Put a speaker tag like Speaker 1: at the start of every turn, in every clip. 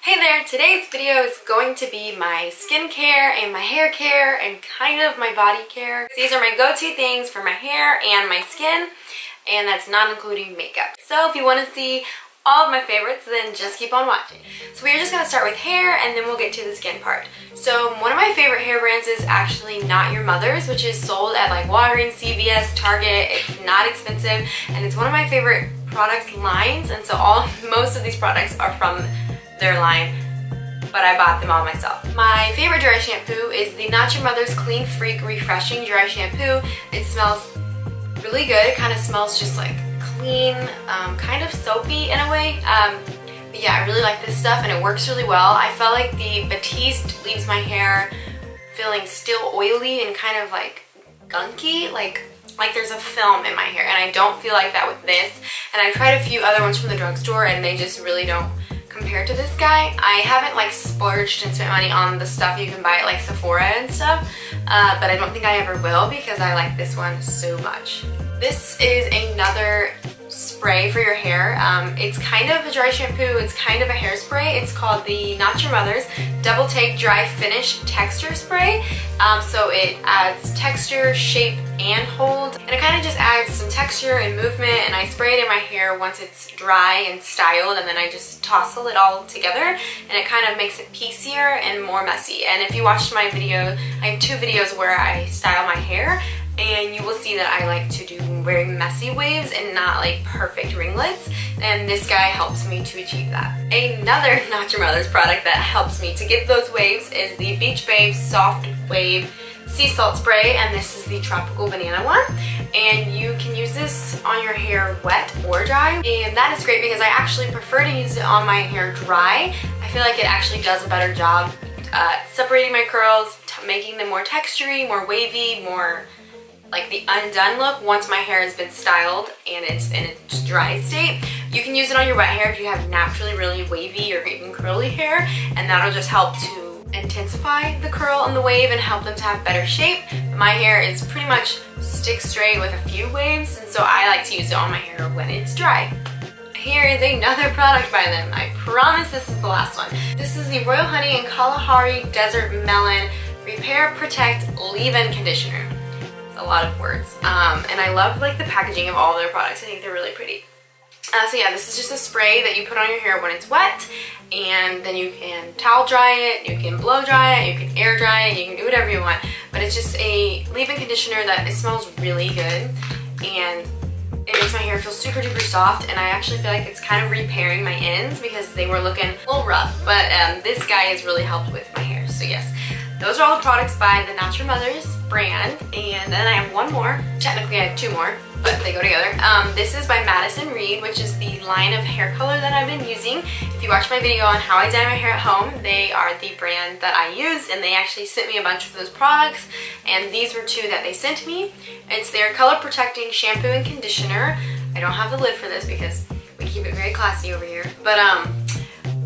Speaker 1: Hey there, today's video is going to be my skincare and my hair care and kind of my body care. These are my go-to things for my hair and my skin, and that's not including makeup. So if you want to see all of my favorites, then just keep on watching. So we're just going to start with hair and then we'll get to the skin part. So one of my favorite hair brands is actually Not Your Mother's, which is sold at like Walgreens, CVS, Target. It's not expensive and it's one of my favorite product lines, and so most of these products are from their line, but I bought them all myself. My favorite dry shampoo is the Not Your Mother's Clean Freak Refreshing Dry Shampoo. It smells really good. It kind of smells just like clean, kind of soapy in a way. But yeah, I really like this stuff and it works really well. I felt like the Batiste leaves my hair feeling still oily and kind of like gunky, like there's a film in my hair, and I don't feel like that with this. And I tried a few other ones from the drugstore and they just really don't compare to this guy. I haven't like splurged and spent money on the stuff you can buy at like Sephora and stuff, but I don't think I ever will because I like this one so much. This is another spray for your hair. It's kind of a dry shampoo, it's kind of a hairspray. It's called the Not Your Mother's Double Take Dry Finish Texture Spray. So it adds texture, shape, and hold, and it kind of just adds some texture and movement, and I spray it in my hair once it's dry and styled, and then I just tousle it all together, and it kind of makes it piecier and more messy. And if you watched my video, I have two videos where I style my hair, and you will see that I like to do very messy waves and not like perfect ringlets, and this guy helps me to achieve that. Another Not Your Mother's product that helps me to get those waves is the Beach Babe Soft Wave Sea Salt Spray, and this is the Tropical Banana one, and you can use this on your hair wet or dry, and that is great because I actually prefer to use it on my hair dry. I feel like it actually does a better job separating my curls, making them more textury, more wavy, more like the undone look once my hair has been styled and it's in its dry state. You can use it on your wet hair if you have naturally really wavy or even curly hair, and that'll just help to intensify the curl and the wave and help them to have better shape. My hair is pretty much stick straight with a few waves, and so I like to use it on my hair when it's dry. Here is another product by them. I promise this is the last one. This is the Royal Honey and Kalahari Desert Melon Repair Protect Leave-In Conditioner. It's a lot of words. And I love like the packaging of all their products. I think they're really pretty. So yeah, this is just a spray that you put on your hair when it's wet, and then you can towel dry it, you can blow dry it, you can air dry it, you can do whatever you want. But it's just a leave-in conditioner that it smells really good, and it makes my hair feel super duper soft, and I actually feel like it's kind of repairing my ends because they were looking a little rough, but this guy has really helped with my hair. So yes, those are all the products by the Not Your Mother's brand, and then I have one more. Technically I have two more, but they go together. This is by Madison Reed, which is the line of hair color that I've been using. If you watch my video on how I dye my hair at home, they are the brand that I use, and they actually sent me a bunch of those products, and these were two that they sent me. It's their color protecting shampoo and conditioner. I don't have the lid for this because we keep it very classy over here, but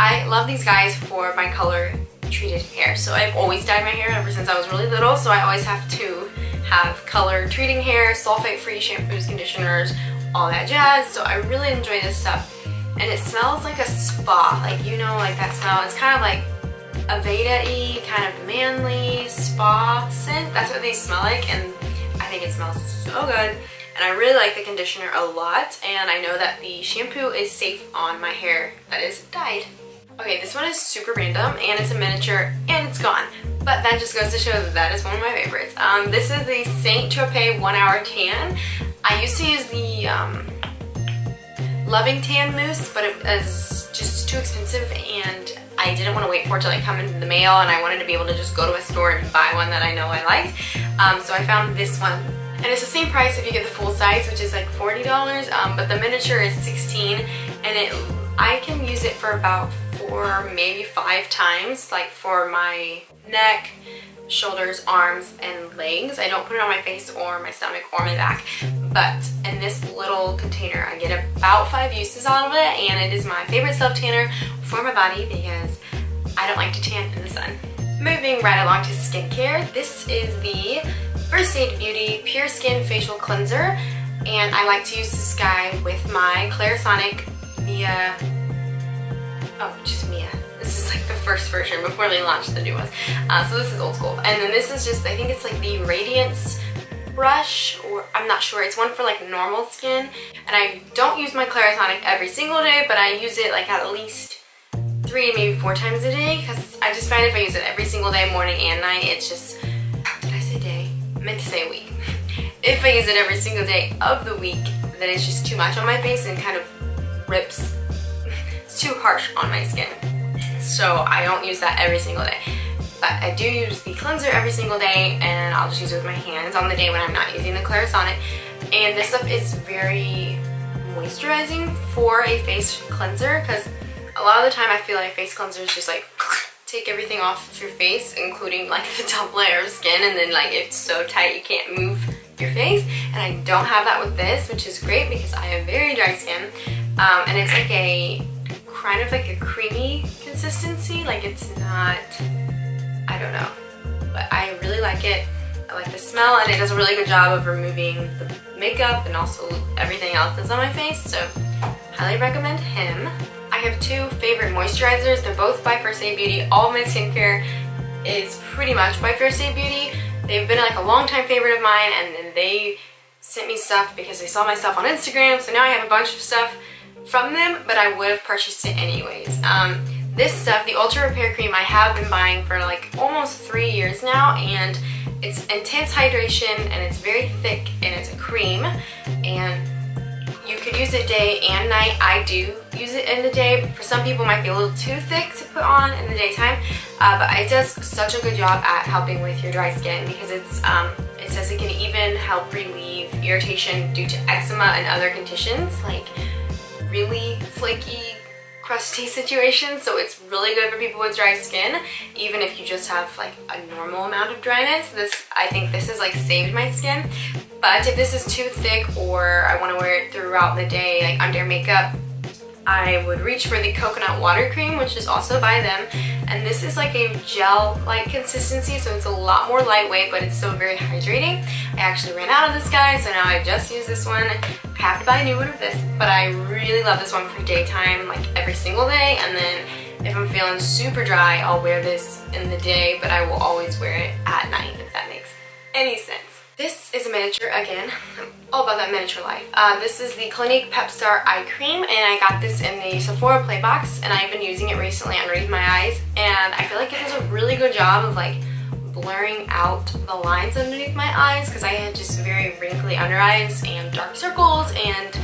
Speaker 1: I love these guys for my color treated hair. So I've always dyed my hair ever since I was really little, so I always have to have color treating hair, sulfate free shampoos, conditioners, all that jazz. So I really enjoy this stuff, and it smells like a spa, like, you know, like that smell. It's kind of like Aveda-y, kind of manly spa scent. That's what they smell like, and I think it smells so good, and I really like the conditioner a lot, and I know that the shampoo is safe on my hair that is dyed. Okay, this one is super random, and it's a miniature, and it's gone. But that just goes to show that that is one of my favorites. This is the Saint Tropez 1 Hour Tan. I used to use the Loving Tan Mousse, but it was just too expensive, and I didn't want to wait for it to like come in the mail, and I wanted to be able to just go to a store and buy one that I know I liked. So I found this one. And it's the same price if you get the full size, which is like $40, but the miniature is $16, and I can use it for about 4, maybe 5 times, like for my neck, shoulders, arms, and legs. I don't put it on my face or my stomach or my back, but in this little container I get about 5 uses out of it, and it is my favorite self tanner for my body because I don't like to tan in the sun. Moving right along to skincare, this is the First Aid Beauty Pure Skin Facial Cleanser, and I like to use this guy with my Clarisonic Mia, oh, just Mia. This This is like the first version before they launched the new ones. So this is old school. And then this is just, I think it's like the Radiance brush, or I'm not sure. It's one for like normal skin. And I don't use my Clarisonic every single day, but I use it like at least 3, maybe 4 times a day, because I just find if I use it every single day, morning and night, it's just, did I say day? I meant to say week. If I use it every single day of the week, then it's just too much on my face and kind of rips. It's too harsh on my skin. So I don't use that every single day. But I do use the cleanser every single day, and I'll just use it with my hands on the day when I'm not using the Clarisonic. And this stuff is very moisturizing for a face cleanser, because a lot of the time I feel like face cleansers just like take everything off of your face, including like the top layer of skin, and then like it's so tight you can't move your face. And I don't have that with this, which is great because I have very dry skin. And it's like a kind of like a creamy consistency. Like it's not, I don't know, but I really like it. I like the smell, and it does a really good job of removing the makeup and also everything else that's on my face. So highly recommend him. I have 2 favorite moisturizers. They're both by First Aid Beauty. All of my skincare is pretty much by First Aid Beauty. They've been like a long time favorite of mine, and then they sent me stuff because they saw my stuff on Instagram. So now I have a bunch of stuff from them, but I would have purchased it anyways. This stuff, the Ultra Repair Cream, I have been buying for like almost 3 years now, and it's intense hydration, and it's very thick, and it's a cream, and you could use it day and night. I do use it in the day. For some people it might be a little too thick to put on in the daytime, but it does such a good job at helping with your dry skin, because it's it says it can even help relieve irritation due to eczema and other conditions like really flaky, crusty situations. So it's really good for people with dry skin, even if you just have like a normal amount of dryness. I think this has like saved my skin. But if this is too thick, or I want to wear it throughout the day like under makeup, I would reach for the coconut water cream, which is also by them. And this is like a gel-like consistency, so it's a lot more lightweight, but it's still very hydrating. I actually ran out of this, guys, so now I just use this one. I have to buy a new one of this, but I really love this one for daytime, like every single day. And then if I'm feeling super dry, I'll wear this in the day, but I will always wear it at night, if that makes any sense. This is a miniature again. I'm all about that miniature life. This is the Clinique Pep Star Eye Cream, and I got this in the Sephora Play Box, and I've been using it recently underneath my eyes, and I feel like it does a really good job of like blurring out the lines underneath my eyes, because I had just very wrinkly under eyes and dark circles and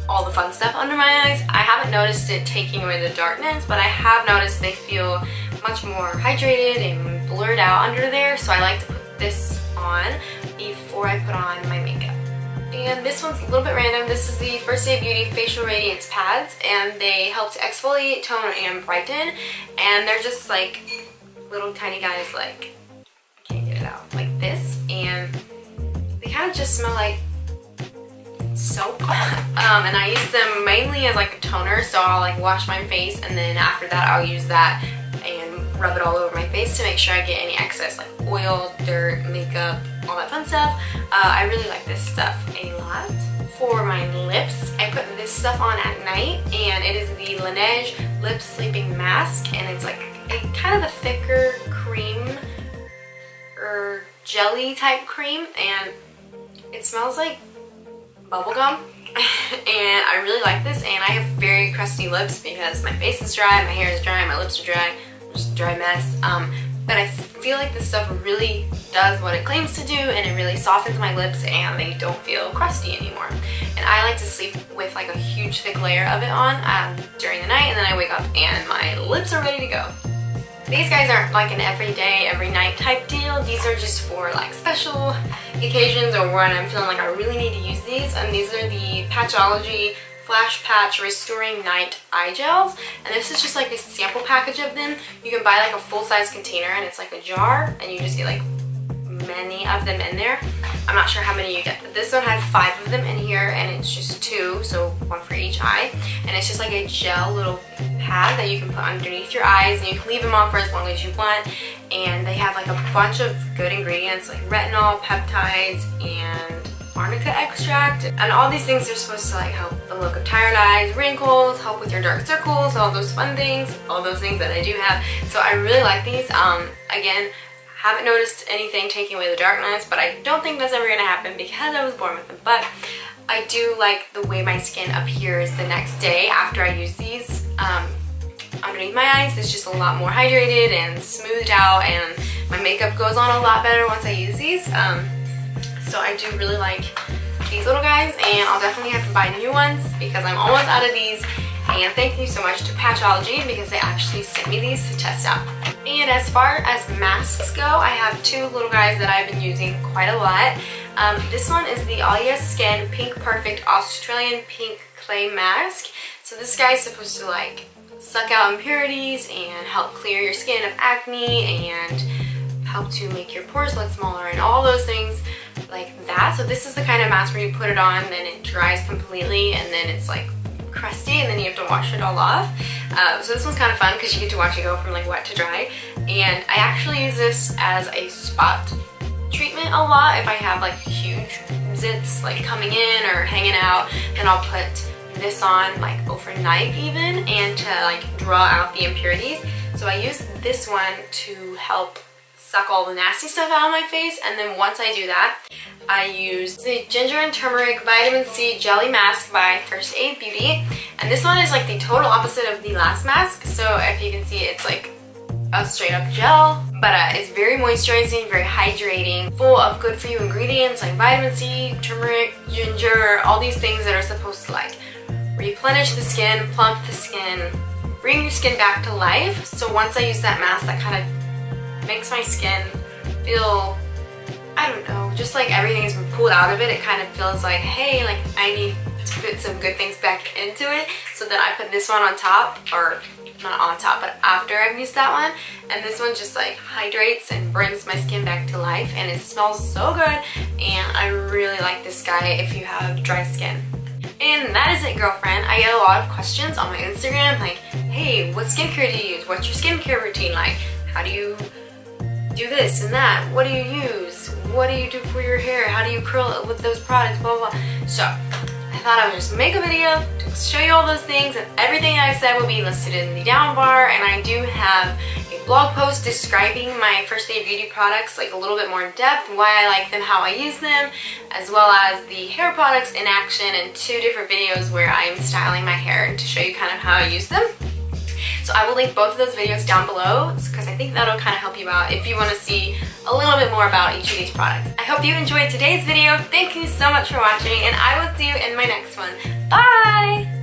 Speaker 1: all the fun stuff under my eyes. I haven't noticed it taking away the darkness, but I have noticed they feel much more hydrated and blurred out under there, so I like to put this on before I put on my makeup. And this one's a little bit random. This is the First Aid Beauty Facial Radiance Pads, and they help to exfoliate, tone, and brighten. And they're just like little tiny guys, like, I can't get it out, like this. And they kind of just smell like soap. And I use them mainly as like a toner, so I'll like wash my face, and then after that I'll use that and rub it all over my face to make sure I get any excess like oil, dirt, makeup, all that fun stuff. I really like this stuff a lot. For my lips, I put this stuff on at night, and it is the Laneige Lip Sleeping Mask, and it's like a kind of a thicker cream or jelly type cream, and it smells like bubblegum. And I really like this, and I have very crusty lips because my face is dry, my hair is dry, my lips are dry, just a dry mess. But I feel like this stuff really does what it claims to do, and it really softens my lips and they don't feel crusty anymore. And I like to sleep with like a huge thick layer of it on during the night, and then I wake up and my lips are ready to go. These guys aren't like an everyday, every night type deal. These are just for like special occasions or when I'm feeling like I really need to use these. And these are the Patchology Flash Patch Restoring Night Eye Gels. And this is just like a sample package of them. You can buy like a full-size container, and it's like a jar, and you just get like many of them in there. I'm not sure how many you get, but this one had 5 of them in here, and it's just 2, so 1 for each eye. And it's just like a gel little pad that you can put underneath your eyes, and you can leave them on for as long as you want. And they have like a bunch of good ingredients like retinol, peptides, and arnica extract, and all these things are supposed to like help the look of tired eyes, wrinkles, help with your dark circles, all those fun things, all those things that I do have. So I really like these. Again, haven't noticed anything taking away the darkness, but I don't think that's ever gonna happen because I was born with them. But I do like the way my skin appears the next day after I use these. Underneath my eyes, it's just a lot more hydrated and smoothed out, and my makeup goes on a lot better once I use these. So I do really like these little guys, and I'll definitely have to buy new ones because I'm almost out of these. And thank you so much to Patchology because they actually sent me these to test out. And as far as masks go, I have two little guys that I've been using quite a lot. This one is the All Yes Skin Pink Perfect Australian Pink Clay Mask. So this guy is supposed to like suck out impurities and help clear your skin of acne and help to make your pores look smaller and all those things like that. So this is the kind of mask where you put it on, then it dries completely, and then it's like crusty, and then you have to wash it all off. So this one's kind of fun because you get to watch it go from like wet to dry. And I actually use this as a spot treatment a lot. If I have like huge zits like coming in or hanging out, then I'll put this on like overnight even, and to like draw out the impurities. So I use this one to help suck all the nasty stuff out of my face. And then once I do that, I use the Ginger and Turmeric Vitamin C Jelly Mask by First Aid Beauty. And this one is like the total opposite of the last mask. So if you can see, it's like a straight up gel, but it's very moisturizing, very hydrating, full of good for you ingredients like vitamin C, turmeric, ginger, all these things that are supposed to like replenish the skin, plump the skin, bring your skin back to life. So once I use that mask, that kind of makes my skin feel, I don't know, just like everything has been pulled out of it. It kind of feels like, hey, like I need to put some good things back into it. So then I put this one on top, or not on top, but after I've used that one. And this one just like hydrates and brings my skin back to life, and it smells so good. And I really like this guy if you have dry skin. And that is it, girlfriend. I get a lot of questions on my Instagram like, hey, what skincare do you use? What's your skincare routine like? How do you do this and that? What do you use? What do you do for your hair? How do you curl it with those products? Blah, blah, blah. So I thought I would just make a video to show you all those things, and everything I've said will be listed in the down bar. And I do have a blog post describing my First Aid Beauty products like a little bit more in depth, why I like them, how I use them, as well as the hair products in action, and 2 different videos where I'm styling my hair to show you kind of how I use them. So I will link both of those videos down below because I think that'll kind of help you out if you want to see a little bit more about each of these products. I hope you enjoyed today's video. Thank you so much for watching, and I will see you in my next one. Bye!